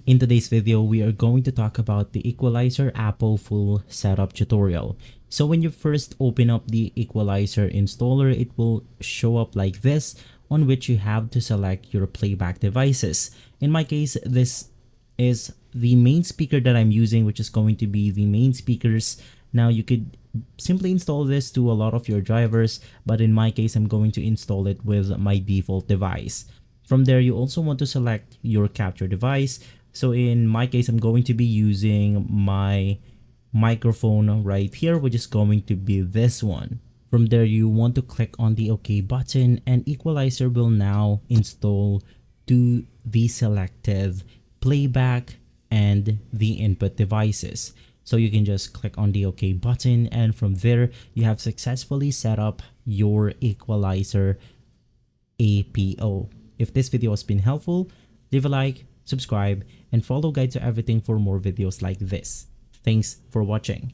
In today's video, we are going to talk about the Equalizer APO full setup tutorial. So when you first open up the Equalizer installer, it will show up like this, on which you have to select your playback devices. In my case, this is the main speaker that I'm using, which is going to be the main speakers. Now you could simply install this to a lot of your drivers, but in my case, I'm going to install it with my default device. From there, you also want to select your capture device. So in my case, I'm going to be using my microphone right here, which is going to be this one. From there, you want to click on the OK button, and Equalizer will now install to the selected playback and the input devices. So you can just click on the OK button, and from there, you have successfully set up your Equalizer APO. If this video has been helpful, leave a like, subscribe, and follow Guide to Everything for more videos like this. Thanks for watching.